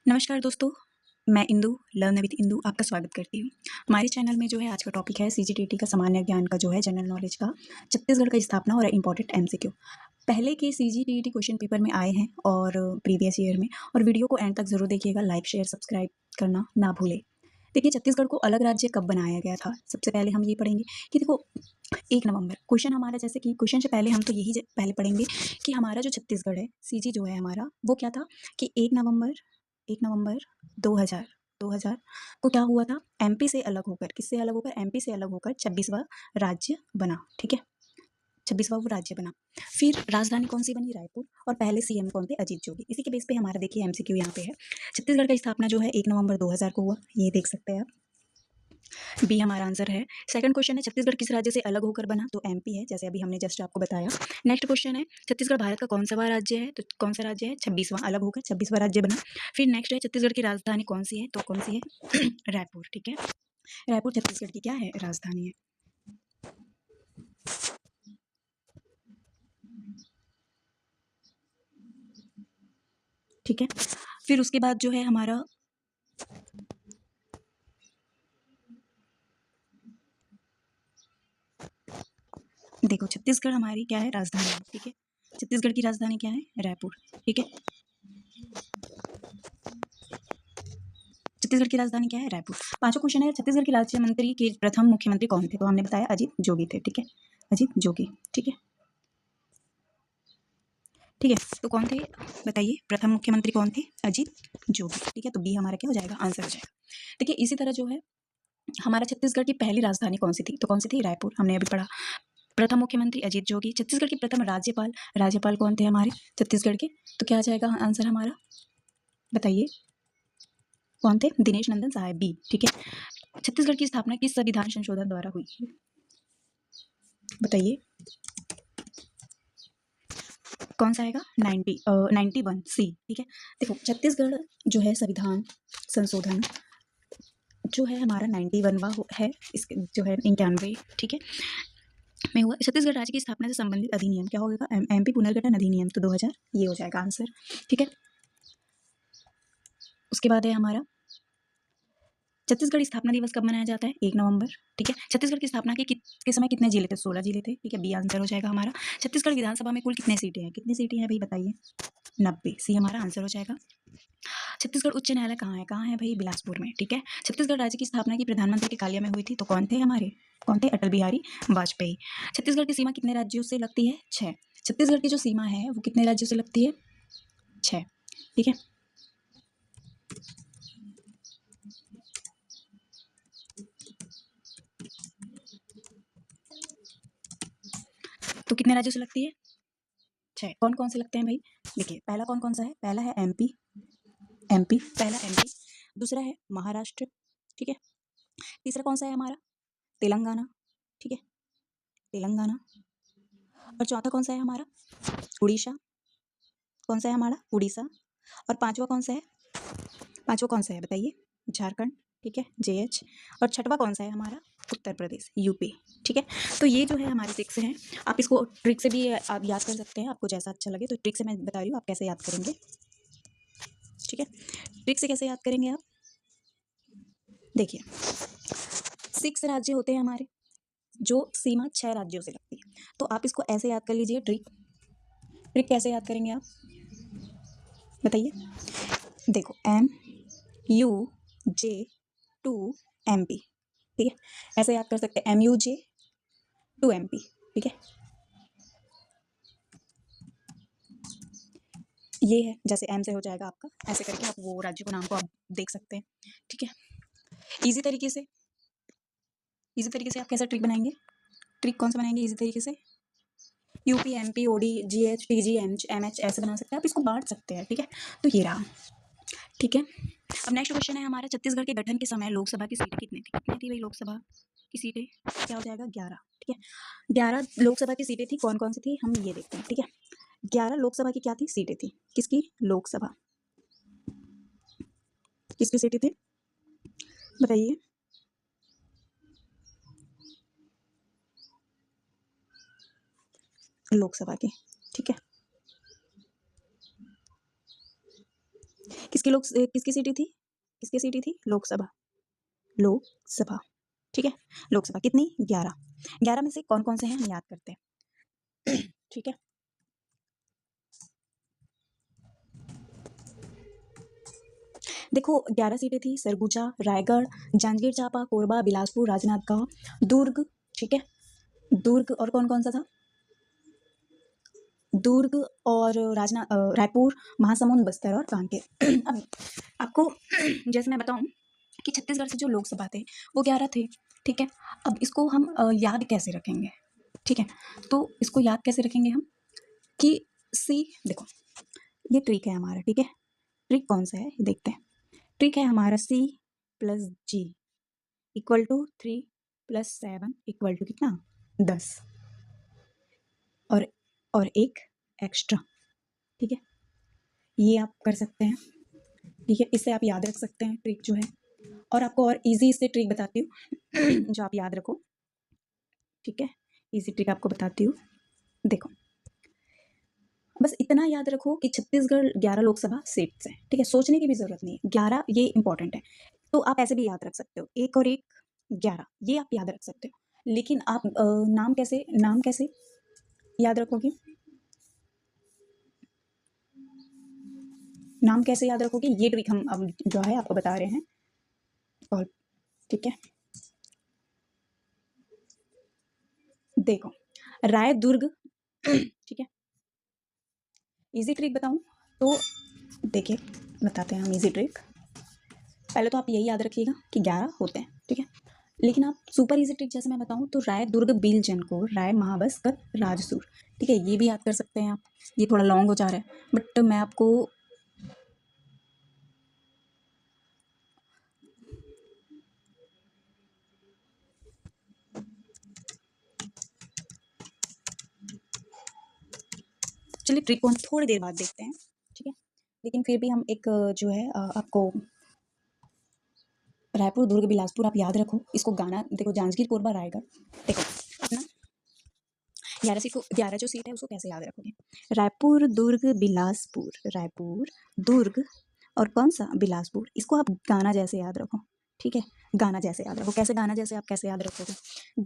नमस्कार दोस्तों, मैं इंदु लर्न विद इंदु आपका स्वागत करती हूँ। हमारे चैनल में जो है आज का टॉपिक है सीजीटीटी का सामान्य ज्ञान का जो है जनरल नॉलेज का छत्तीसगढ़ का स्थापना और इम्पोर्टेंट एमसीक्यू। पहले के सीजीटीटी क्वेश्चन पेपर में आए हैं और प्रीवियस ईयर में, और वीडियो को एंड तक ज़रूर देखिएगा, लाइक शेयर सब्सक्राइब करना ना भूलें। देखिए, छत्तीसगढ़ को अलग राज्य कब बनाया गया था। सबसे पहले हम ये पढ़ेंगे कि देखो 1 नवंबर क्वेश्चन हमारा, जैसे कि क्वेश्चन से पहले हम तो यही पहले पढ़ेंगे कि हमारा जो छत्तीसगढ़ है सीजी जो है हमारा, वो क्या था कि 1 नवंबर 2000 को क्या हुआ था, एमपी से अलग होकर, किससे अलग होकर, एमपी से अलग होकर 26वां राज्य बना। ठीक है, 26वां वो राज्य बना। फिर राजधानी कौन सी बनी, रायपुर। और पहले सीएम कौन थे, अजीत जोगी। इसी के बेस पे हमारा देखिए एमसीक्यू यहाँ पे है। छत्तीसगढ़ का स्थापना जो है 1 नवंबर 2000 को हुआ, ये देख सकते हैं आप। बी हमारा आंसर है। सेकंड क्वेश्चन है छत्तीसगढ़ किस राज्य से अलग होकर बना, तो एमपी है, जैसे अभी हमने जस्ट आपको बताया। नेक्स्ट क्वेश्चन है छत्तीसगढ़ भारत का कौन सा राज्य है, तो कौन सा राज्य है, 26वां, अलग होकर 26वां राज्य बना। फिर नेक्स्ट है छत्तीसगढ़ की राजधानी कौन सी है, तो कौन सी है रायपुर। ठीक है, रायपुर छत्तीसगढ़ की क्या है, राजधानी है। ठीक है, फिर उसके बाद जो है हमारा देखो छत्तीसगढ़ हमारी क्या है, राजधानी है। ठीक है, छत्तीसगढ़ की राजधानी क्या है, रायपुर। ठीक है, छत्तीसगढ़ की राजधानी क्या है, रायपुर। पांचवा क्वेश्चन है छत्तीसगढ़ के राज्य मंत्री के प्रथम मुख्यमंत्री कौन थे, तो हमने बताया अजीत जोगी थे। ठीक है, अजीत जोगी। ठीक है, ठीक है, तो कौन थे बताइए, प्रथम मुख्यमंत्री कौन थे, अजीत जोगी। ठीक है, तो बी हमारा क्या हो जाएगा, आंसर हो जाएगा। देखिए इसी तरह जो है हमारा छत्तीसगढ़ की पहली राजधानी कौन सी थी, तो कौन सी थी, रायपुर, हमने अभी पढ़ा। प्रथम मुख्यमंत्री अजीत जोगी। छत्तीसगढ़ के प्रथम राज्यपाल, राज्यपाल कौन थे हमारे छत्तीसगढ़ के, तो क्या आ जाएगा आंसर हमारा, बताइए कौन थे, दिनेश नंदन साहेब, बी। ठीक है, छत्तीसगढ़ की स्थापना किस संविधान संशोधन द्वारा हुई, बताइए कौन सा आएगा, 91 सी। ठीक है, देखो छत्तीसगढ़ जो है संविधान संशोधन जो है हमारा 91वां है, इसके जो है 91। ठीक है, में हुआ। छत्तीसगढ़ राज्य की स्थापना से संबंधित अधिनियम क्या होगा, एमपी पुनर्गठन अधिनियम, तो 2000, ये हो जाएगा आंसर। ठीक है, उसके बाद है हमारा छत्तीसगढ़ स्थापना दिवस कब मनाया जाता है, 1 नवंबर। ठीक है, छत्तीसगढ़ की स्थापना के समय कितने जिले थे, 16 जिले थे। ठीक है, बी आंसर हो जाएगा हमारा। छत्तीसगढ़ विधानसभा में कुल कितने सीटें हैं, कितनी सीटें हैं भाई बताइए, 90, सी हमारा आंसर हो जाएगा। छत्तीसगढ़ उच्च न्यायालय कहाँ है भाई, बिलासपुर में। ठीक है, छत्तीसगढ़ राज्य की स्थापना की प्रधानमंत्री के कालिया में हुई थी, तो कौन थे हमारे, कौन थे, अटल बिहारी वाजपेयी। छत्तीसगढ़ की सीमा कितने राज्यों से लगती है, 6। छत्तीसगढ़ की जो सीमा है वो कितने राज्यों से लगती है, 6। ठीक है, तो कितने राज्यों से लगती है, 6। कौन कौन से लगते हैं भाई, देखिए पहला कौन कौन सा है, पहला है एमपी, एमपी पहला एमपी, दूसरा है महाराष्ट्र। ठीक है, तीसरा कौन सा है हमारा, तेलंगाना। ठीक है, तेलंगाना। और चौथा कौन सा है हमारा, उड़ीसा। कौन सा है हमारा, उड़ीसा। और पांचवा कौन सा है, पांचवा कौन सा है बताइए, झारखंड। ठीक है, जेएच। और छठवा कौन सा है हमारा, उत्तर प्रदेश, यूपी। ठीक है, तो ये जो है हमारे 6 हैं। आप इसको ट्रिक से भी आप याद कर सकते हैं, आपको जैसा अच्छा लगे, तो ट्रिक से मैं बता रही हूँ आप कैसे याद करेंगे। ठीक है, ट्रिक से कैसे याद करेंगे आप, देखिए 6 राज्य होते हैं हमारे, जो सीमा 6 राज्यों से लगती है, तो आप इसको ऐसे याद कर लीजिए। ट्रिक, ट्रिक कैसे याद करेंगे आप बताइए, देखो M U J two M P. ठीक है, ऐसे याद कर सकते हैं, MUJ टू MP। ठीक है, ये है, जैसे एम से हो जाएगा आपका, ऐसे करके आप वो राज्य को नाम को आप देख सकते हैं। ठीक है, इजी तरीके से, इजी तरीके से आप कैसे ट्रिक बनाएंगे, ट्रिक कौन सा बनाएंगे इजी तरीके से, UP MP OD GH TG MH ऐसे बना सकते हैं आप, इसको बांट सकते हैं। ठीक है, तो ये रहा। ठीक है, अब नेक्स्ट क्वेश्चन है हमारा छत्तीसगढ़ के गठन के समय लोकसभा की सीटें कितनी थी, कितनी थी भाई लोकसभा की सीटें, क्या हो जाएगा, 11। ठीक है, 11 लोकसभा की सीटें थी, कौन कौन सी थी हम ये देखते हैं। ठीक है, 11 लोकसभा की क्या थी, सीटें थी, किसकी, लोकसभा, किसकी सीटें थी बताइए, लोकसभा की। ठीक है, किसकी सीटें थी, किसकी सीटें थी, लोकसभा, लोकसभा, ठीक है। लोकसभा कितनी, 11। 11 में से कौन कौन से हैं हम याद करते हैं। ठीक है, देखो 11 सीटें थी, सरगुजा, रायगढ़, जांजगीर चांपा, कोरबा, बिलासपुर, राजनांदगांव, दुर्ग, ठीक है। दुर्ग और कौन कौन सा था, दुर्ग और रायपुर, महासमुंद, बस्तर और कांकेर। अब आपको जैसे मैं बताऊं कि छत्तीसगढ़ से जो लोकसभा थे वो 11 थे, ठीक है। अब इसको हम याद कैसे रखेंगे, ठीक है। तो इसको याद कैसे रखेंगे हम कि सी, देखो ये ट्रिक है हमारा, ठीक है। ट्रिक कौन सा है ये देखते हैं। ट्रिक है हमारा C plus G equal to 3 plus 7 equal to कितना, 10 और एक एक्स्ट्रा, ठीक है। ये आप कर सकते हैं, ठीक है। इससे आप याद रख सकते हैं ट्रिक जो है। और आपको और इजी इससे ट्रिक बताती हूँ जो आप याद रखो, ठीक है। इजी ट्रिक आपको बताती हूँ, देखो बस इतना याद रखो कि छत्तीसगढ़ 11 लोकसभा सीट्स हैं, ठीक है। सोचने की भी जरूरत नहीं है, 11 ये इंपॉर्टेंट है। तो आप ऐसे भी याद रख सकते हो, एक और एक 11, ये आप याद रख सकते हो। लेकिन आप नाम कैसे याद रखोगे, नाम कैसे याद रखोगे, ये ट्रिक हम अब जो है आपको बता रहे हैं, और ठीक है। देखो राय दुर्ग, ठीक है। इजी ट्रिक बताऊं तो देखिए, बताते हैं हम इजी ट्रिक। पहले तो आप यही याद रखिएगा कि 11 होते हैं, ठीक है। लेकिन आप सुपर इजी ट्रिक जैसे मैं बताऊं तो राय दुर्ग बील जनकोर राय महाबस्कर राजसूर, ठीक है। ये भी याद कर सकते हैं आप, ये थोड़ा लॉन्ग हो जा रहा है बट मैं आपको चलिए ट्रिक को हम थोड़ी देर बाद देखते हैं, ठीक है। लेकिन फिर भी हम एक जो है आपको रायपुर दुर्ग बिलासपुर आप याद रखो, इसको गाना देखो, जांजगीर कोरबा रायगढ़, देखो अपना 11 सीट को, 11 जो सीट है उसको कैसे याद रखोगे, रायपुर दुर्ग बिलासपुर, रायपुर दुर्ग और कौन सा, बिलासपुर। इसको आप गाना जैसे याद रखो, ठीक है। गाना जैसे याद रखो, कैसे गाना जैसे, आप कैसे याद रखोगे,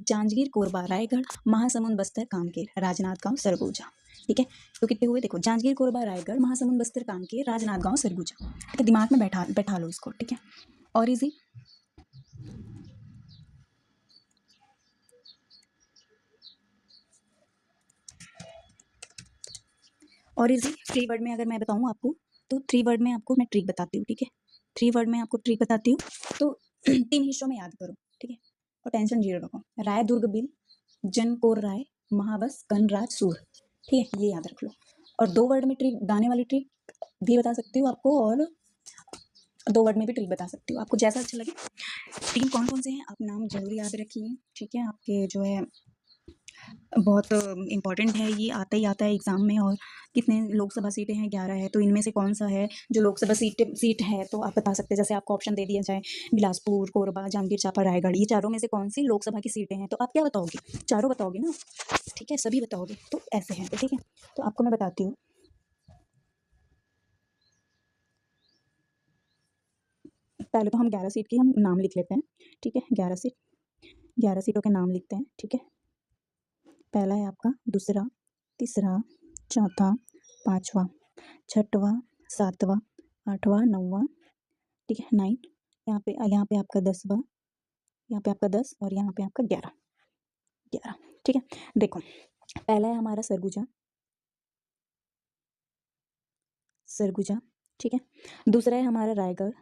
जांजगीर कोरबा रायगढ़ महासमुंद बस्तर कांकेर राजनांदगांव सरगुजा, ठीक है। तो कितने हुए देखो, जांजगीर कोरबा रायगढ़ महासमुंद बस्तर कांकेर राजनांदगांव सरगुजा, ठीक है। दिमाग में बैठा लो इसको, ठीक है। और इजी, और इजी थ्री वर्ड में अगर मैं बताऊँ आपको, तो थ्री वर्ड में आपको मैं ट्रिक बताती हूँ, ठीक है। थ्री वर्ड में आपको ट्रिक बताती हूँ, तो 3 हिस्सों में याद करो, ठीक है। और टेंशन जीरो रखो, राय दुर्ग बिल जन कोर राय महाबस कन राज सूर, ठीक है। ये याद रख लो। और 2 वर्ड में ट्रिक, गाने वाली ट्रिक भी बता सकती हूँ आपको, और 2 वर्ड में भी ट्रिक बता सकती हूँ, आपको जैसा अच्छा लगे। टीम कौन कौन से हैं आप नाम जरूर याद रखिए, ठीक है। आपके जो है बहुत इम्पॉर्टेंट है, ये आता ही आता है एग्ज़ाम में। और कितने लोकसभा सीटें हैं, 11 है, तो इनमें से कौन सा है जो लोकसभा सीट है, तो आप बता सकते हैं। जैसे आपको ऑप्शन दे दिया जाए बिलासपुर, कोरबा, जांजगीर चांपा, रायगढ़, ये चारों में से कौन सी लोकसभा की सीटें हैं, तो आप क्या बताओगे, चारों बताओगे ना, ठीक है, सभी बताओगे, तो ऐसे हैं, तो ठीक है। तो आपको मैं बताती हूँ, पहले तो हम 11 सीट की हम नाम लिख लेते हैं, ठीक है। 11 सीटों के नाम लिखते हैं, ठीक है। पहला है आपका, दूसरा, तीसरा, चौथा, पांचवा, छठवा, सातवां, आठवां, नौवां, ठीक है, 9। यहाँ पे आपका 10वां, यहाँ पे आपका 10 और यहाँ पे आपका 11, ठीक है। देखो पहला है हमारा सरगुजा, सरगुजा, ठीक है। दूसरा है हमारा रायगढ़,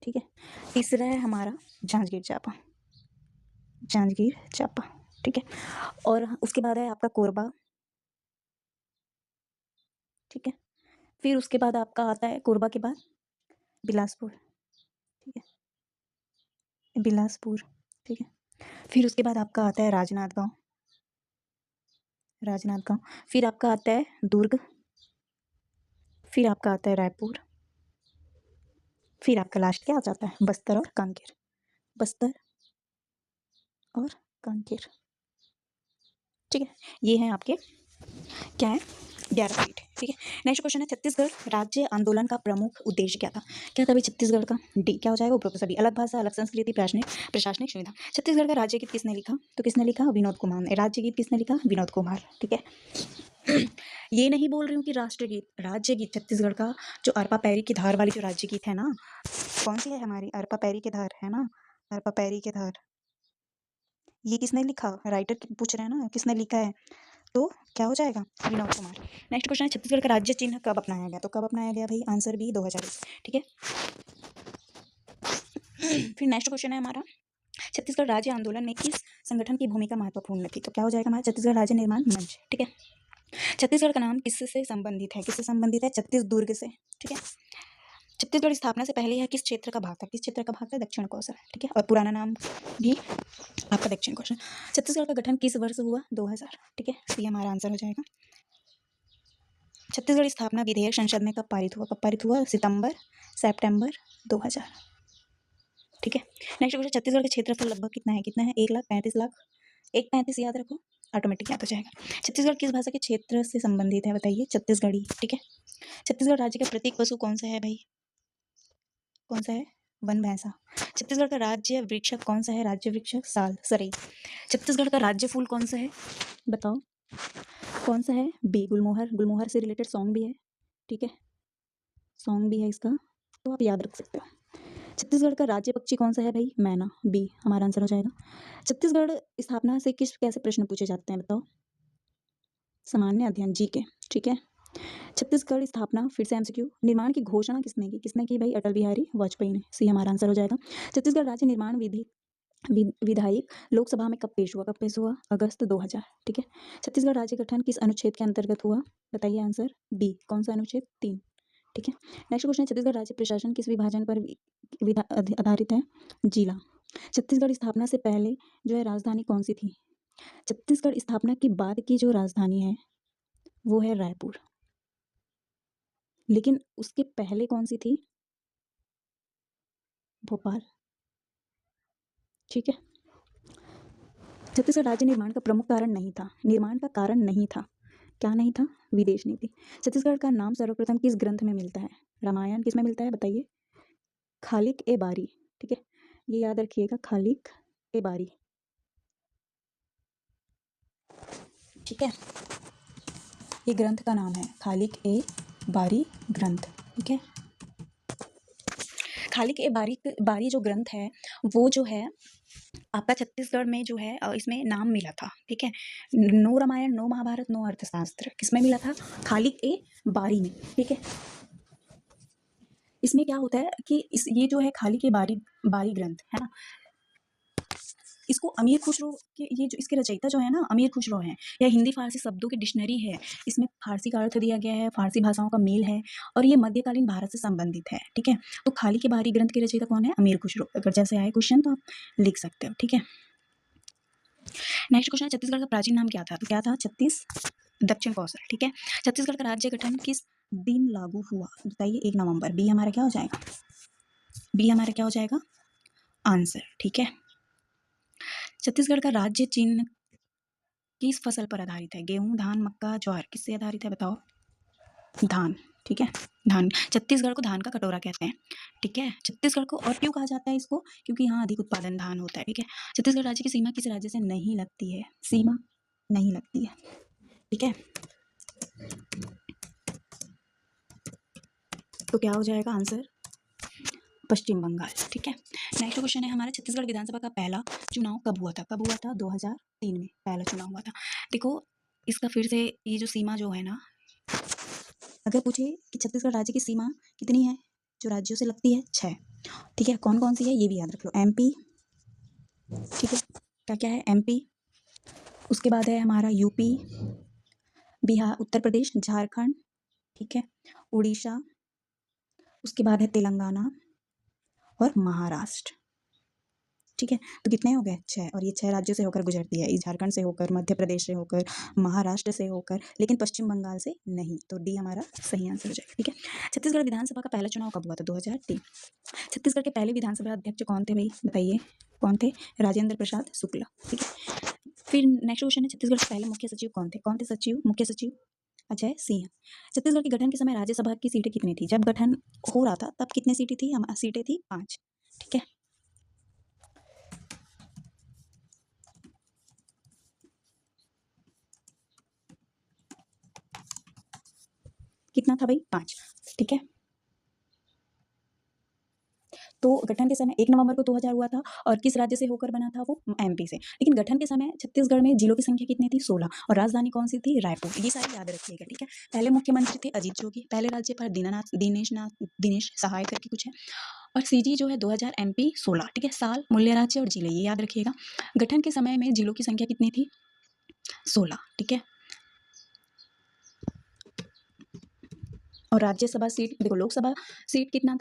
ठीक है। तीसरा है हमारा जांजगीर चांपा, जांजगीर चांपा, ठीक है। और उसके बाद है आपका कोरबा, ठीक है। फिर उसके बाद आपका आता है कोरबा के बाद बिलासपुर, ठीक है, बिलासपुर, ठीक है। फिर उसके बाद आपका आता है राजनांदगांव, राजनांदगांव। फिर आपका आता है दुर्ग, फिर आपका आता है रायपुर, फिर आपका लास्ट क्या आ जाता है, बस्तर और कांकेर, बस्तर और कांकेर, ठीक है। ये हैं आपके क्या है, 11 सीट। ठीक है, नेक्स्ट क्वेश्चन है छत्तीसगढ़ राज्य आंदोलन का प्रमुख उद्देश्य क्या था? क्या था भाई छत्तीसगढ़ का? डी क्या हो जाएगा? उपरोक्त सभी, अलग भाषा, अलग संस्कृति, प्रशासनिक सुविधा। छत्तीसगढ़ का राज्य गीत किसने लिखा? तो किसने लिखा? विनोद कुमार ने। राज्य गीत किसने लिखा? विनोद कुमार। ठीक है, ये नहीं बोल रही हूँ कि राष्ट्रगीत, राज्य गीत छत्तीसगढ़ का जो अरपा पैरी की धार वाली जो राज्य गीत है ना, कौन सी है हमारी? अरपा पैरी की धार है ना, अरपा पैरी की धार, ये किसने लिखा? राइटर पूछ रहे हैं ना, किसने लिखा है? तो क्या हो जाएगा? विनोद कुमार। नेक्स्ट क्वेश्चन है छत्तीसगढ़ का राज्य चिन्ह कब अपनाया गया? तो कब अपनाया गया भाई? Answer B 2020। ठीक है, फिर नेक्स्ट क्वेश्चन है हमारा छत्तीसगढ़ राज्य आंदोलन में किस संगठन की भूमिका महत्वपूर्ण थी? तो क्या हो जाएगा हमारा? छत्तीसगढ़ राज्य निर्माण मंच। ठीक है, छत्तीसगढ़ का नाम किससे संबंधित है? किससे संबंधित है? छत्तीसदुर्ग से। ठीक है, छत्तीसगढ़ स्थापना से पहले यह किस क्षेत्र का भाग था? किस क्षेत्र का भाग था? दक्षिण कौशल। ठीक है, और पुराना नाम भी आपका दक्षिण कौशल। छत्तीसगढ़ का गठन किस वर्ष हुआ? 2000। ठीक है, तो ये हमारा आंसर हो जाएगा। छत्तीसगढ़ स्थापना विधेयक संसद में कब पारित हुआ? कब पारित हुआ? सितंबर 2000। ठीक है, नेक्स्ट क्वेश्चन छत्तीसगढ़ का क्षेत्रफल लगभग कितना है? कितना है? 1,35,00,000। 1,35 याद रखो, ऑटोमेटिक याद हो जाएगा। छत्तीसगढ़ किस भाषा के क्षेत्र से संबंधित है? बताइए। छत्तीसगढ़ी। ठीक है, छत्तीसगढ़ राज्य का प्रतीक पशु कौन सा है भाई? कौन सा है? वन भैंसा। छत्तीसगढ़ का राज्य वृक्ष कौन सा है? राज्य वृक्ष साल, सरई। छत्तीसगढ़ का राज्य फूल कौन सा है? बताओ कौन सा है? बी गुलमोहर। गुलमोहर से रिलेटेड सॉन्ग भी है। ठीक है, सॉन्ग भी है इसका, तो आप याद रख सकते हो। छत्तीसगढ़ का राज्य पक्षी कौन सा है भाई? मैना। बी हमारा आंसर हो जाएगा। छत्तीसगढ़ स्थापना से किस कैसे प्रश्न पूछे जाते हैं? बताओ। सामान्य अध्ययन, जी के। ठीक है, छत्तीसगढ़ स्थापना, फिर से एमसीक्यू, निर्माण की घोषणा किसने की? किसने की भाई? अटल बिहारी वाजपेयी ने। सी हमारा आंसर हो जाएगा। छत्तीसगढ़ राज्य निर्माण विधायक लोकसभा में कब पेश हुआ? कब पेश हुआ? अगस्त 2000। ठीक है, छत्तीसगढ़ राज्य गठन किस अनुच्छेद के अंतर्गत हुआ? बताइए आंसर। बी कौन सा अनुच्छेद? 3। ठीक है, नेक्स्ट क्वेश्चन, छत्तीसगढ़ राज्य प्रशासन किस विभाजन पर आधारित है? जिला। छत्तीसगढ़ स्थापना से पहले जो है राजधानी कौन सी थी? छत्तीसगढ़ स्थापना के बाद की जो राजधानी है वो है रायपुर, लेकिन उसके पहले कौन सी थी? भोपाल। ठीक है, छत्तीसगढ़ राज्य निर्माण का प्रमुख कारण नहीं था। निर्माण का कारण नहीं था, क्या नहीं था? विदेश नीति। छत्तीसगढ़ का नाम सर्वप्रथम किस ग्रंथ में मिलता है? रामायण। किस में मिलता है? बताइए। खालिक ए बारी। ठीक है, ये याद रखिएगा, खालिक ए बारी। ठीक है, ये ग्रंथ का नाम है खालिक ए बारी ग्रंथ। ठीक है, खालिक ए बारी जो ग्रंथ है वो जो है आपका छत्तीसगढ़ में जो है इसमें नाम मिला था। ठीक है, no Ramayana, no Mahabharata, no Arthashastra, किसमें मिला था? खालिक ए बारी में। ठीक है, इसमें क्या होता है कि ये जो है खालिक ए बारी ग्रंथ है ना, इसको अमीर खुसरो के, ये जो इसके रचयिता जो है ना अमीर खुसरो हैं। यह हिंदी फारसी शब्दों की डिक्शनरी है। इसमें फारसी का अर्थ दिया गया है, फारसी भाषाओं का मेल है, और ये मध्यकालीन भारत से संबंधित है। ठीक है, तो खाली के बाहरी ग्रंथ के रचयिता कौन है? अमीर खुसरो। अगर जैसे आए क्वेश्चन तो आप लिख सकते हो। ठीक है, नेक्स्ट क्वेश्चन है छत्तीसगढ़ का प्राचीन नाम क्या था? तो क्या था? दक्षिण कौशल। ठीक है, छत्तीसगढ़ का राज्य गठन किस दिन लागू हुआ? बताइए। 1 नवंबर। बी हमारा क्या हो जाएगा? बी हमारा क्या हो जाएगा? आंसर। ठीक है, छत्तीसगढ़ का राज्य चिन्ह किस फसल पर आधारित है? गेहूं, धान, मक्का, ज्वार, किससे आधारित है? बताओ। धान। ठीक है, धान। छत्तीसगढ़ को धान का कटोरा कहते हैं। ठीक है, छत्तीसगढ़ को और क्यों कहा जाता है इसको? क्योंकि यहाँ अधिक उत्पादन धान होता है। ठीक है, छत्तीसगढ़ राज्य की सीमा किस राज्य से नहीं लगती है? सीमा नहीं लगती है। ठीक है, तो क्या हो जाएगा आंसर? पश्चिम बंगाल। ठीक है, नेक्स्ट क्वेश्चन है हमारा छत्तीसगढ़ विधानसभा का पहला चुनाव कब हुआ था? कब हुआ था? 2003 में पहला चुनाव हुआ था। देखो, इसका फिर से ये जो सीमा जो है ना, अगर पूछे कि छत्तीसगढ़ राज्य की सीमा कितनी है जो राज्यों से लगती है? 6। ठीक है, कौन कौन सी है ये भी याद रख लो। एमपी। ठीक है, क्या क्या है? एमपी, उसके बाद है हमारा यूपी, बिहार, उत्तर प्रदेश, झारखंड। ठीक है, उड़ीसा, उसके बाद है तेलंगाना और महाराष्ट्र। ठीक है, तो कितने हो गए? 6, और ये 6 राज्यों से होकर गुजरती है। झारखंड से होकर, मध्य प्रदेश से होकर, महाराष्ट्र से होकर, लेकिन पश्चिम बंगाल से नहीं। तो डी हमारा सही आंसर हो जाएगा। ठीक है, छत्तीसगढ़ विधानसभा का पहला चुनाव कब हुआ था? 2003। छत्तीसगढ़ के पहले विधानसभा अध्यक्ष कौन थे भाई? बताइए कौन थे? राजेंद्र प्रसाद शुक्ला। ठीक है, फिर नेक्स्ट क्वेश्चन है छत्तीसगढ़ के पहले मुख्य सचिव कौन थे? कौन थे सचिव? मुख्य सचिव अच्छा है सी है। छत्तीसगढ़ के गठन के समय राज्यसभा की सीटें कितनी थी? जब गठन हो रहा था तब कितनी सीटें थी? सीटें थी 5। ठीक है। कितना था भाई? 5। ठीक है। तो गठन के समय 1 नवंबर को 2000 हुआ था और किस राज्य से होकर बना था वो? एमपी से। लेकिन गठन के समय छत्तीसगढ़ में जिलों की संख्या कितनी थी? 16 और राजधानी कौन सी थी? रायपुर। ये सारी याद रखिएगा। ठीक है। पहले मुख्यमंत्री थे अजीत जोगी, पहले राज्यपाल दिनेश सहाय करके कुछ है, और सीजी जो है 2000, एमपी 16। ठीक है। साल, मूल्य राज्य और जिले ये याद रखिएगा। गठन के समय में जिलों की संख्या कितनी थी? 16। ठीक है। और राज्यसभा सीट देखो, लोकसभा सीट कितना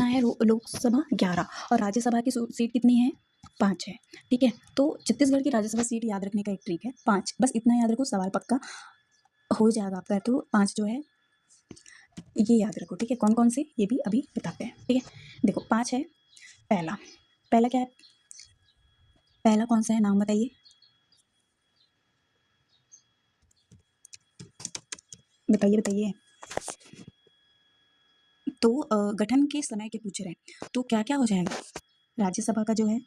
है लोकसभा 11 और राज्यसभा की सीट कितनी है? 5 है। ठीक है। तो छत्तीसगढ़ की राज्यसभा सीट याद रखने का एक ट्रिक है 5, बस इतना याद रखो, सवाल पक्का हो जाएगा आपका। तो 5 जो है ये याद रखो। ठीक है। कौन कौन से ये भी अभी बताते हैं। ठीक है। देखो 5 है। पहला पहला क्या है? पहला कौन सा है? नाम बताइए। बताइए बताइए। तो गठन के समय के पूछ रहे हैं, तो क्या क्या हो जाएगा राज्यसभा का जो है?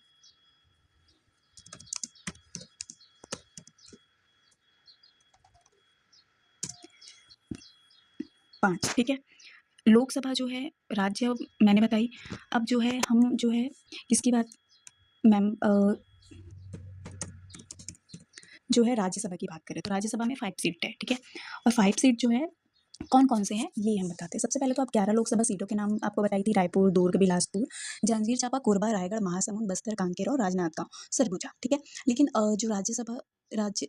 5। ठीक है। लोकसभा जो है राज्य मैंने बताई। अब जो है हम जो है किसकी बात मैम जो है राज्यसभा की बात करें तो राज्यसभा में 5 सीट है। ठीक है। और 5 सीट जो है कौन कौन से हैं ये हम बताते हैं। सबसे पहले तो आप 11 लोकसभा सीटों के नाम आपको बताई थी, रायपुर, दुर्ग, बिलासपुर, जांजगीर चांपा, कोरबा, रायगढ़, महासमुंद, बस्तर, कांकेर और राजनांदगांव, सरगुजा। ठीक है। लेकिन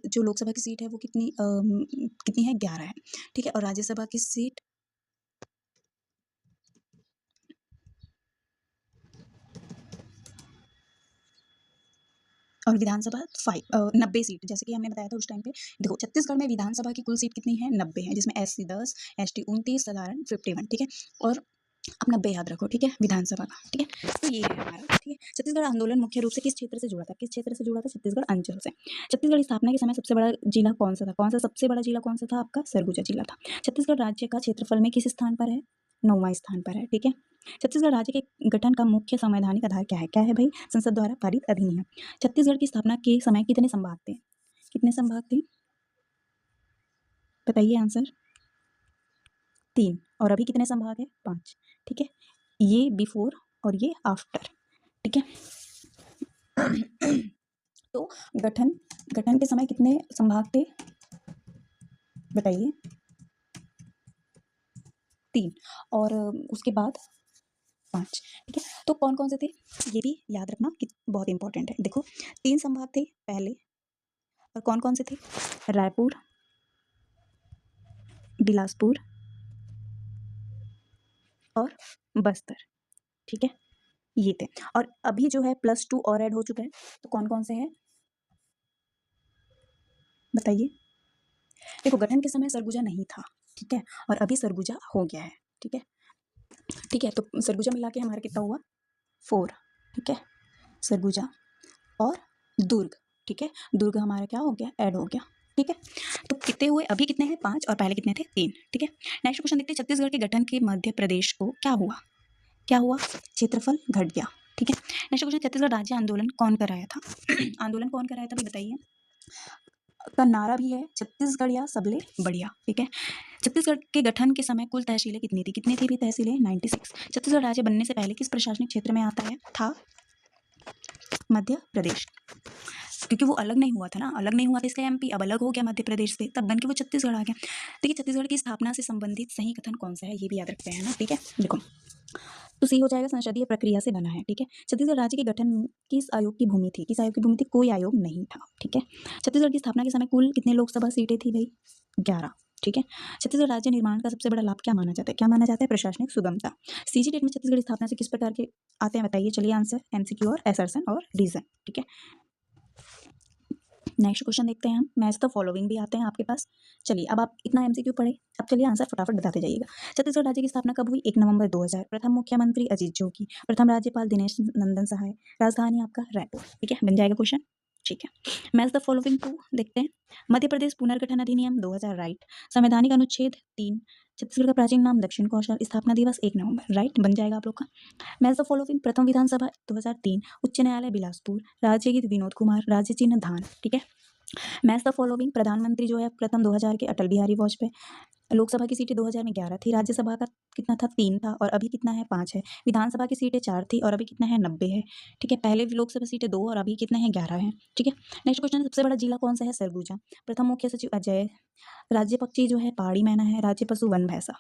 जो लोकसभा की सीट है वो कितनी है? 11 है। ठीक है। और राज्यसभा की सीट और विधानसभा 90 सीट, जैसे कि हमने बताया था उस टाइम पे। देखो छत्तीसगढ़ में विधानसभा की कुल सीट कितनी है? 90 है, जिसमें एससी 10, एसटी 29, साधारण 51। ठीक है। और अब 90 याद रखो। ठीक है। विधानसभा का। ठीक है। तो ये है हमारा। ठीक है। छत्तीसगढ़ आंदोलन मुख्य रूप से किस क्षेत्र से जुड़ा था? किस क्षेत्र से जुड़ा था? छत्तीसगढ़ अंचल से। छत्तीसगढ़ की स्थापना के समय सबसे बड़ा जिला कौन सा था? सबसे बड़ा जिला कौन सा था आपका? सरगुजा जिला था। छत्तीसगढ़ राज्य का क्षेत्रफल में किस स्थान पर है? 9वां स्थान पर है। ठीक है। छत्तीसगढ़ राज्य के गठन का मुख्य संवैधानिक आधार क्या है? क्या है भाई? संसद द्वारा पारित अधिनियम। छत्तीसगढ़ की स्थापना के समय कितने संभाग थे? कितने संभाग थे? बताइए आंसर। 3। और अभी कितने संभाग है? 5। ठीक है। ये बिफोर और ये आफ्टर। ठीक है। तो गठन गठन के समय कितने संभाग थे? बताइए। 3। और उसके बाद 5। ठीक है। तो कौन कौन से थे ये भी याद रखना कि बहुत इंपॉर्टेंट है। देखो 3 संभाग थे पहले, और कौन कौन से थे? रायपुर, बिलासपुर और बस्तर। ठीक है। ये थे। और अभी जो है +2 और ऐड हो चुका है, तो कौन कौन से हैं बताइए। देखो गठन के समय सरगुजा नहीं था। ठीक है। और अभी सरगुजा हो गया है। ठीक है। ठीक है। तो सरगुजा मिला के हमारा कितना हुआ? 4। ठीक है। सरगुजा और दुर्ग। ठीक है। दुर्ग हमारा क्या हो गया? ऐड हो गया। ठीक है। तो कितने हुए? अभी कितने हैं? 5 और पहले कितने थे? 3। ठीक है। नेक्स्ट क्वेश्चन देखते हैं। छत्तीसगढ़ के गठन के मध्य प्रदेश को क्या हुआ? क्षेत्रफल घट गया। ठीक है। नेक्स्ट क्वेश्चन, छत्तीसगढ़ राज्य आंदोलन कौन कराया था? आंदोलन कौन कराया था बताइए। का नारा भी है छत्तीसगढ़ या सबले बढ़िया। ठीक है। छत्तीसगढ़ के गठन के समय कुल तहसीलें कितनी थी? कितनी थी भी तहसीलें? 96। छत्तीसगढ़ राज्य बनने से पहले किस प्रशासनिक क्षेत्र में आता है? था मध्य प्रदेश, क्योंकि वो अलग नहीं हुआ था ना, अलग नहीं हुआ था इसलिए एमपी, अब अलग हो गया मध्य प्रदेश से, तब बन के वो छत्तीसगढ़ आ गया। देखिए छत्तीसगढ़ की स्थापना से संबंधित सही कथन कौन सा है ये भी याद रखते हैं ना। ठीक है। देखो तो सी हो जाएगा, संसदीय प्रक्रिया से बना है। ठीक है। छत्तीसगढ़ राज्य के गठन किस आयोग की भूमि थी? किस आयोग की भूमि थी? कोई आयोग नहीं था। ठीक है। छत्तीसगढ़ की स्थापना के समय कुल कितने लोकसभा सीटें थी भाई? 11। ठीक है। छत्तीसगढ़ राज्य निर्माण का सबसे बड़ा लाभ क्या माना जाता है? क्या माना जाता है? प्रशासनिक सुगमता। सीजी डेट में छत्तीसगढ़ की स्थापना से किस प्रकार के आते हैं बताइए। चलिए आंसर, एमसीक्यू और असर्शन और रीजन। ठीक है। नेक्स्ट क्वेश्चन देखते हैं हम। मैच द फॉलोइंग भी आते हैं आपके पास। चलिए अब आप इतना एमसीक्यू पढ़े, अब चलिए आंसर फटाफट बताते जाइएगा। छत्तीसगढ़ राज्य की स्थापना कब हुई? 1 नवंबर 2000। प्रथम मुख्यमंत्री अजीत जोगी, प्रथम राज्यपाल दिनेश नंदन सहाय, राजधानी आपका रायपुर। ठीक है। बन जाएगा क्वेश्चन। ठीक है। मैच द फॉलोइंग टू देखते हैं। मध्य प्रदेश पुनर्गठन अधिनियम 2000 राइट। संवैधानिक अनुच्छेद 3। छत्तीसगढ़ का प्राचीन नाम दक्षिण कौशल। स्थापना दिवस 1 नवंबर राइट बन जाएगा आप लोग का। मैच द फॉलोइंग प्रथम विधानसभा 2003। उच्च न्यायालय बिलासपुर। राज्य गीत विनोद कुमार। राज्य चिन्ह धान। ठीक है। मैच द फॉलोइंग प्रधानमंत्री जो है प्रथम 2000 के अटल बिहारी वाजपेयी। लोकसभा की सीटें 2000 में 11 थी। राज्यसभा का कितना था 3 था और अभी कितना है 5 है। विधानसभा की सीटें 4 थी और अभी कितना है 90 है। ठीक है। पहले लोकसभा सीटें 2 और अभी कितना है 11 है। ठीक है। नेक्स्ट क्वेश्चन है सबसे बड़ा जिला कौन सा है सरगुजा। प्रथम मुख्य सचिव अजय। राज्य पक्षी जो है पहाड़ी मैना है। राज्य पशु वन भैंसा।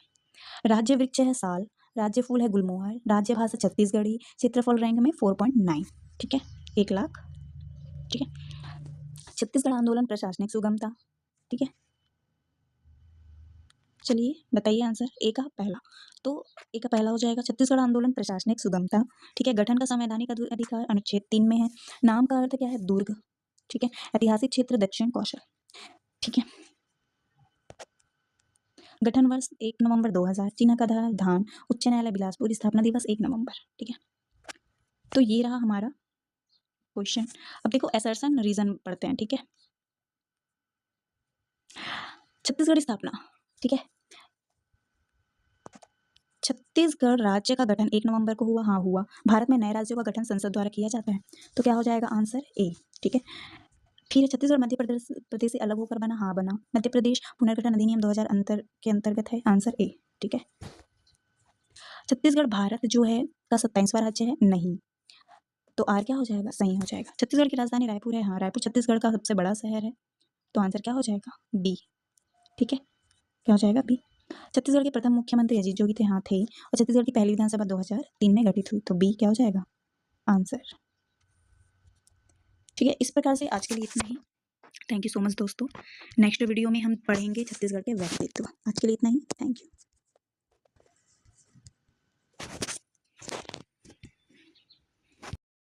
राज्य वृक्ष है साल। राज्य फूल है गुलमोहर। राज्य भाषा छत्तीसगढ़ी। क्षेत्रफल रैंक में 4.9। ठीक है 1 लाख। ठीक है। छत्तीसगढ़ आंदोलन प्रशासनिक सुगमता। ठीक है। चलिए बताइए आंसर। ए का पहला तो ए का पहला हो जाएगा छत्तीसगढ़ आंदोलन प्रशासनिक सुगमता। ठीक है। गठन का संवैधानिक अधिकार अनुच्छेद 3 में है। नाम का अर्थ क्या है दुर्ग। ठीक है। ऐतिहासिक क्षेत्र दक्षिण कौशल। ठीक है। गठन वर्ष 1 नवंबर 2000। चिन्ह का धान। उच्च न्यायालय बिलासपुर। स्थापना दिवस 1 नवंबर। ठीक है। तो ये रहा हमारा क्वेश्चन। अब देखो असर्शन रीजन पढ़ते हैं। ठीक है। छत्तीसगढ़ स्थापना। ठीक है। छत्तीसगढ़ राज्य का गठन 1 नवंबर को हुआ। हाँ हुआ। भारत में नए राज्यों का गठन संसद द्वारा किया जाता है। तो क्या हो जाएगा आंसर ए। ठीक है। फिर छत्तीसगढ़ मध्य प्रदेश से अलग होकर बना। हाँ बना। मध्य प्रदेश पुनर्गठन अधिनियम 2000 के अंतर्गत है। Answer A. ठीक है। छत्तीसगढ़ भारत जो है का 27वां राज्य है नहीं। तो आर क्या हो जाएगा सही हो जाएगा। छत्तीसगढ़ की राजधानी रायपुर है। हाँ रायपुर छत्तीसगढ़ का सबसे बड़ा शहर है। तो आंसर क्या हो जाएगा बी। ठीक है। क्या हो जाएगा बी। छत्तीसगढ़ के प्रथम मुख्यमंत्री अजीत जोगी थे। हाँ थे। और छत्तीसगढ़ की पहली विधानसभा 2003 में गठित हुई। तो बी क्या हो जाएगा आंसर। ठीक है। इस प्रकार से आज के लिए इतना ही। थैंक यू सो मच दोस्तों। नेक्स्ट वीडियो में हम पढ़ेंगे छत्तीसगढ़ के व्यक्तित्व। आज के लिए इतना ही। Thank you.